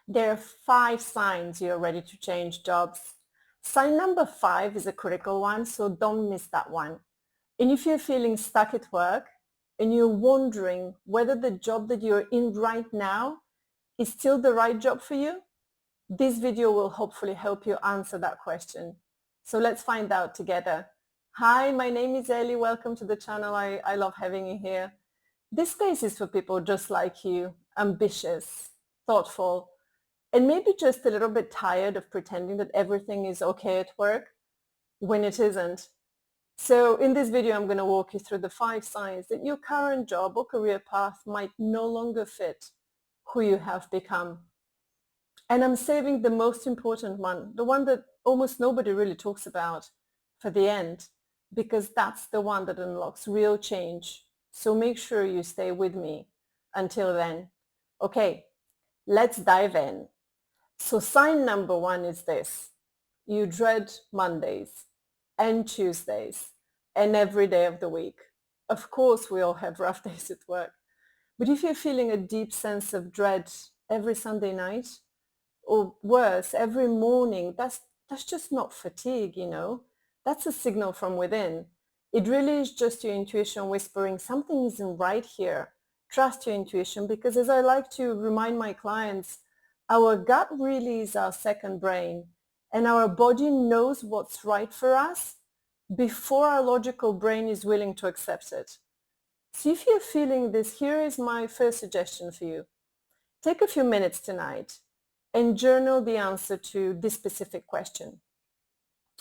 There are 5 signs you're ready to change jobs. Sign number 5 is a critical one, so don't miss that one. And if you're feeling stuck at work and you're wondering whether the job that you're in right now is still the right job for you, this video will hopefully help you answer that question. So let's find out together. Hi, my name is Ellie. Welcome to the channel. I love having you here. This space is for people just like you, ambitious, thoughtful, and maybe just a little bit tired of pretending that everything is okay at work when it isn't. So in this video, I'm going to walk you through the 5 signs that your current job or career path might no longer fit who you have become. And I'm saving the most important one, the one that almost nobody really talks about, for the end, because that's the one that unlocks real change. So make sure you stay with me until then. Okay, let's dive in. So sign number 1 is this. You dread Mondays and Tuesdays and every day of the week. Of course, we all have rough days at work. But if you're feeling a deep sense of dread every Sunday night, or worse, every morning, that's just not fatigue, you know. That's a signal from within. It really is just your intuition whispering, something isn't right here. Trust your intuition, because as I like to remind my clients, our gut really is our second brain, and our body knows what's right for us before our logical brain is willing to accept it. So if you're feeling this, here is my first suggestion for you. Take a few minutes tonight and journal the answer to this specific question.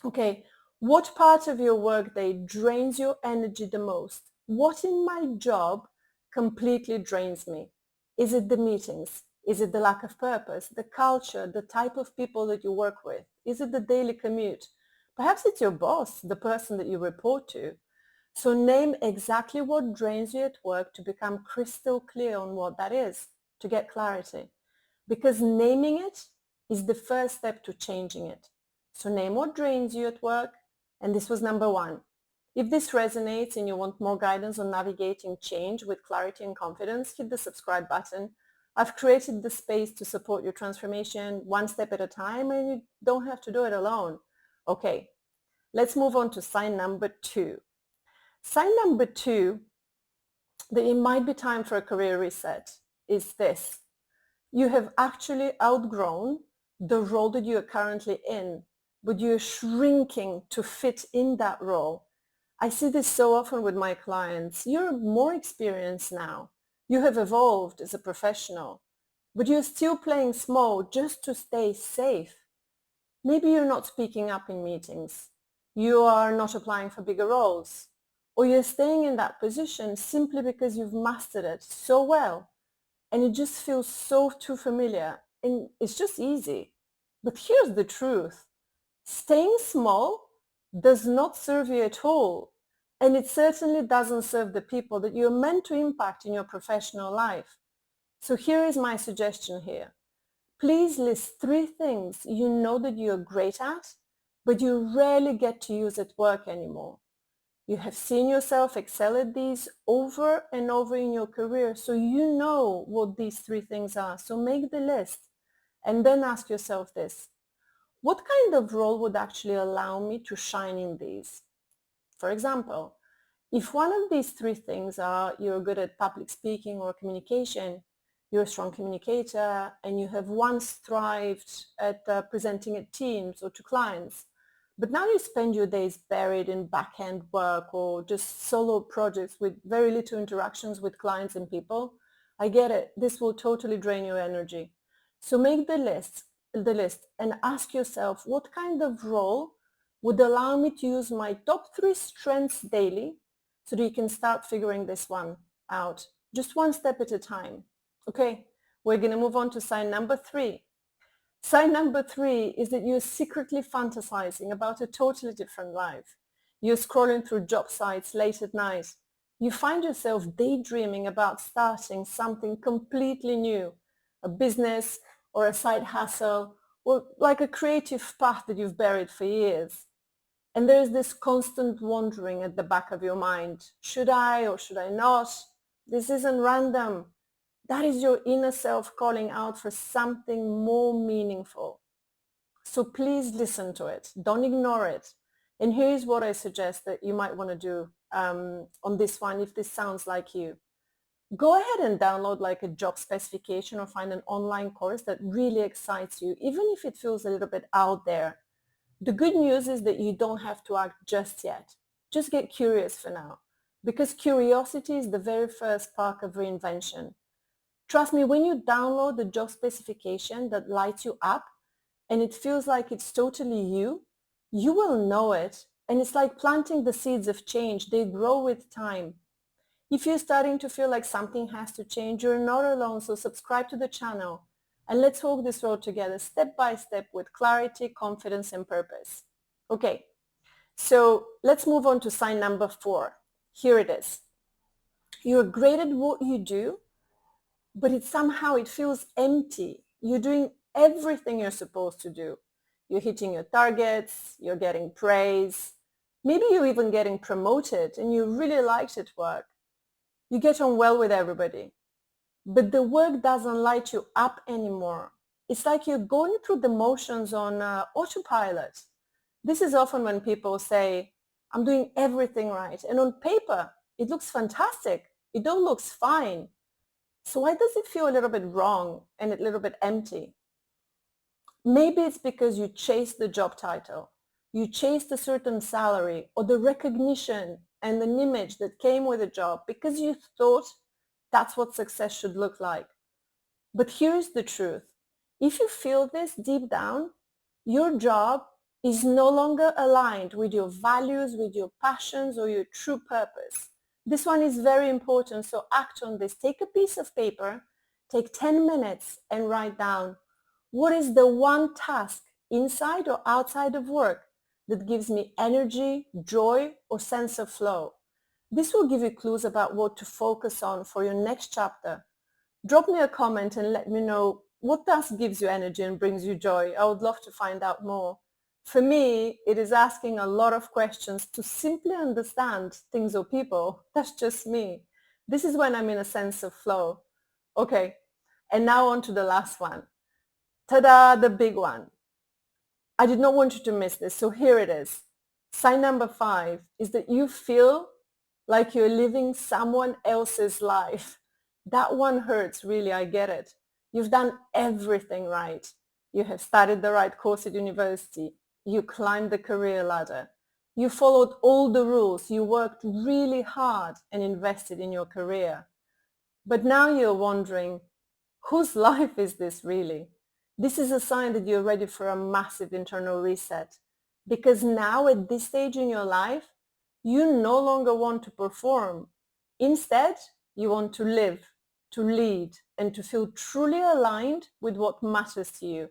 Okay, what part of your workday drains your energy the most? What in my job completely drains me? Is it the meetings? Is it the lack of purpose, the culture, the type of people that you work with? Is it the daily commute? Perhaps it's your boss, the person that you report to. So name exactly what drains you at work to become crystal clear on what that is, to get clarity. Because naming it is the first step to changing it. So name what drains you at work, and this was number 1. If this resonates and you want more guidance on navigating change with clarity and confidence, hit the subscribe button. I've created the space to support your transformation one step at a time, and you don't have to do it alone. Okay, let's move on to sign number 2. Sign number 2, that it might be time for a career reset, is this. You have actually outgrown the role that you are currently in, but you're shrinking to fit in that role. I see this so often with my clients. You're more experienced now. You have evolved as a professional, but you're still playing small just to stay safe. Maybe you're not speaking up in meetings. You are not applying for bigger roles, or you're staying in that position simply because you've mastered it so well. And it just feels so too familiar, and it's just easy. But here's the truth. Staying small does not serve you at all. And it certainly doesn't serve the people that you're meant to impact in your professional life. So here is my suggestion here. Please list 3 things you know that you're great at, but you rarely get to use at work anymore. You have seen yourself excel at these over and over in your career, so you know what these 3 things are. So make the list and then ask yourself this. What kind of role would actually allow me to shine in these? For example, if one of these 3 things are you're good at public speaking or communication, you're a strong communicator, and you have once thrived at presenting at teams or to clients, but now you spend your days buried in back-end work or just solo projects with very little interactions with clients and people, I get it. This will totally drain your energy. So make the list and ask yourself, what kind of role would allow me to use my top 3 strengths daily, so that you can start figuring this one out, just one step at a time. Okay, we're going to move on to sign number 3. Sign number 3 is that you're secretly fantasizing about a totally different life. You're scrolling through job sites late at night. You find yourself daydreaming about starting something completely new, a business or a side hustle, or like a creative path that you've buried for years. And there's this constant wandering at the back of your mind. Should I or should I not? This isn't random. That is your inner self calling out for something more meaningful. So please listen to it. Don't ignore it. And here's what I suggest that you might want to do on this one if this sounds like you. Go ahead and download like a job specification or find an online course that really excites you, even if it feels a little bit out there. The good news is that you don't have to act just yet. Just get curious for now, because curiosity is the very first spark of reinvention. Trust me, when you download the job specification that lights you up and it feels like it's totally you, you will know it. And it's like planting the seeds of change. They grow with time. If you're starting to feel like something has to change, you're not alone, so subscribe to the channel and let's walk this road together step by step with clarity, confidence, and purpose. Okay, so let's move on to sign number 4. Here it is. You're great at what you do, but it feels empty. You're doing everything you're supposed to do. You're hitting your targets, you're getting praise, maybe you're even getting promoted and you really liked at work. You get on well with everybody, but the work doesn't light you up anymore. It's like you're going through the motions on autopilot. This is often when people say, I'm doing everything right. And on paper, it looks fantastic. It all looks fine. So why does it feel a little bit wrong and a little bit empty? Maybe it's because you chased the job title. You chased a certain salary or the recognition and an image that came with a job because you thought that's what success should look like. But here's the truth. If you feel this deep down, your job is no longer aligned with your values, with your passions, or your true purpose. This one is very important, so act on this. Take a piece of paper, take 10 minutes and write down, what is the one task inside or outside of work that gives me energy, joy, or sense of flow? This will give you clues about what to focus on for your next chapter. Drop me a comment and let me know what task gives you energy and brings you joy. I would love to find out more. For me, it is asking a lot of questions to simply understand things or people. That's just me. This is when I'm in a sense of flow. Okay, and now on to the last one. Ta-da, the big one. I did not want you to miss this, so here it is. Sign number 5 is that you feel like you're living someone else's life. That one hurts, really, I get it. You've done everything right. You have studied the right course at university. You climbed the career ladder. You followed all the rules. You worked really hard and invested in your career. But now you're wondering, whose life is this really? This is a sign that you're ready for a massive internal reset. Because now at this stage in your life, you no longer want to perform. Instead, you want to live, to lead, and to feel truly aligned with what matters to you.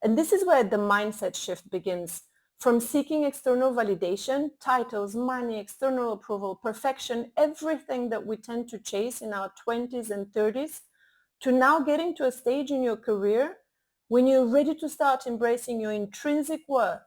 And this is where the mindset shift begins. From seeking external validation, titles, money, external approval, perfection, everything that we tend to chase in our 20s and 30s, to now getting to a stage in your career when you're ready to start embracing your intrinsic worth,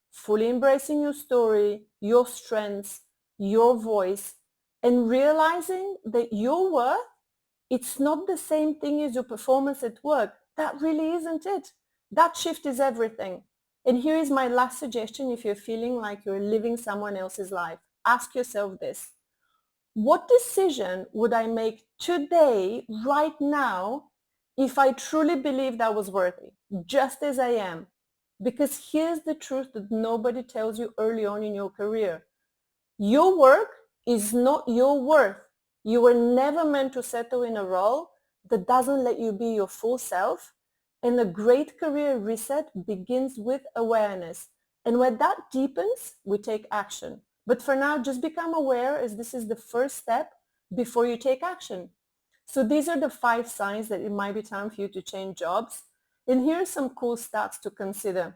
fully embracing your story, your strengths, your voice, and realizing that your worth, it's not the same thing as your performance at work. That really isn't it. That shift is everything. And here is my last suggestion if you're feeling like you're living someone else's life. Ask yourself this. What decision would I make today, right now, if I truly believed I was worthy, just as I am? Because here's the truth that nobody tells you early on in your career. Your work is not your worth. You were never meant to settle in a role that doesn't let you be your full self. And a great career reset begins with awareness. And when that deepens, we take action. But for now, just become aware, as this is the first step before you take action. So these are the 5 signs that it might be time for you to change jobs. And here are some cool stats to consider.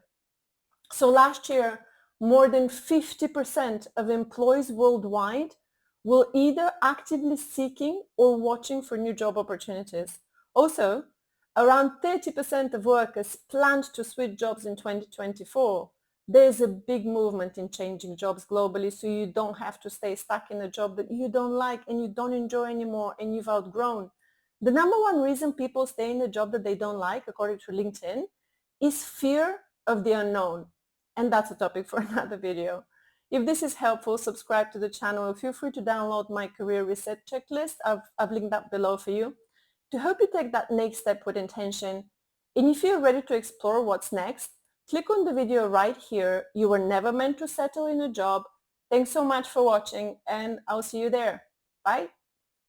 So last year, more than 50% of employees worldwide were either actively seeking or watching for new job opportunities. Also, around 30% of workers planned to switch jobs in 2024. There's a big movement in changing jobs globally, so you don't have to stay stuck in a job that you don't like and you don't enjoy anymore and you've outgrown. The number one reason people stay in a job that they don't like, according to LinkedIn, is fear of the unknown. And that's a topic for another video. If this is helpful, subscribe to the channel. Feel free to download my career reset checklist. I've linked that below for you to help you take that next step with intention. And if you're ready to explore what's next, click on the video right here. You were never meant to settle in a job. Thanks so much for watching, and I'll see you there. Bye.